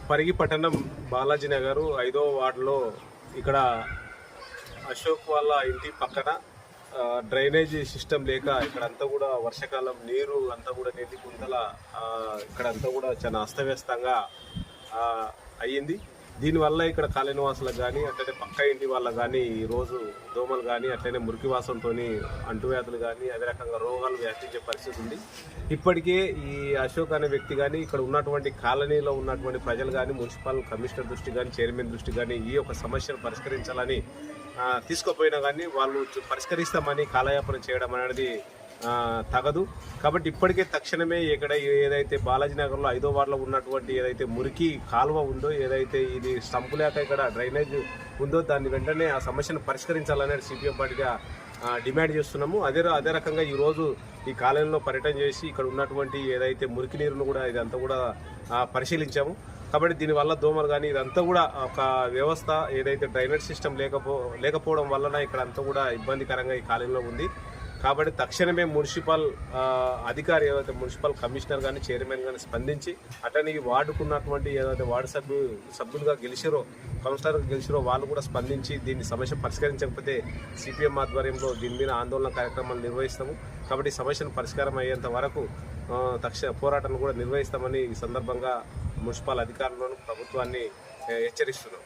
పరిగి పట్టణం బాలాజీ నగర్ 5వ వార్డులో ఇక్కడ అశోక్ వాళ్ళ ఇంటి పక్కన డ్రైనేజీ సిస్టమ్ లేక ఇక్కడంతా కూడా వర్షాకాలం నీరు అంతా కూడా నీటి కుంతల ఇక్కడంతా కూడా చాలా అస్తవ్యస్తంగా అయ్యింది. దీనివల్ల ఇక్కడ కాలనీవాసులకు కానీ అట్లనే పక్క ఇంటి వాళ్ళకు కానీ ఈరోజు దోమలు కానీ అట్లనే మురికి వాసనతో అంటువ్యాధులు కానీ అదే రకంగా రోగాలు వ్యాపించే పరిస్థితి ఉంది. ఇప్పటికే ఈ అశోక్ అనే వ్యక్తి కానీ ఇక్కడ ఉన్నటువంటి కాలనీలో ఉన్నటువంటి ప్రజలు కానీ మున్సిపల్ కమిషనర్ దృష్టి కానీ చైర్మన్ దృష్టి కానీ ఈ యొక్క సమస్యను పరిష్కరించాలని తీసుకుపోయినా కానీ వాళ్ళు పరిష్కరిస్తామని కాలయాపన చేయడం అనేది తగదు. కాబట్టి ఇప్పటికే తక్షణమే ఇక్కడ ఏదైతే బాలాజీ నగర్లో 5వ వార్డులో ఉన్నటువంటి ఏదైతే మురికి కాలువ ఉందో, ఏదైతే ఇది స్టంపు లేక ఇక్కడ డ్రైనేజ్ ఉందో దాన్ని వెంటనే ఆ సమస్యను పరిష్కరించాలనేది సిపిఎం పార్టీగా డిమాండ్ చేస్తున్నాము. అదే రకంగా ఈరోజు ఈ కాలనీలో పర్యటన చేసి ఇక్కడ ఉన్నటువంటి ఏదైతే మురికి నీరును కూడా ఇదంతా కూడా పరిశీలించాము. కాబట్టి దీనివల్ల దోమలు కానీ ఇదంతా కూడా ఒక వ్యవస్థ ఏదైతే డ్రైనేజ్ సిస్టమ్ లేకపోవడం వలన ఇక్కడ అంతా కూడా ఇబ్బందికరంగా ఈ కాలనీలో ఉంది. కాబట్టి తక్షణమే మున్సిపల్ అధికారి ఏదైతే మున్సిపల్ కమిషనర్ కానీ చైర్మన్ కానీ స్పందించి అట్లనే వార్డుకున్నటువంటి ఏదైతే వార్డు సభ్యులుగా గెలిచారో కౌన్సిలర్గా గెలిచారో వాళ్ళు కూడా స్పందించి దీన్ని సమస్య పరిష్కరించకపోతే సిపిఎం ఆధ్వర్యంలో దీని మీద ఆందోళన కార్యక్రమాలు నిర్వహిస్తాము. కాబట్టి ఈ సమస్యను పరిష్కారం అయ్యేంత వరకు పోరాటాన్ని కూడా నిర్వహిస్తామని ఈ సందర్భంగా మున్సిపల్ అధికారులను ప్రభుత్వాన్ని హెచ్చరిస్తున్నాం.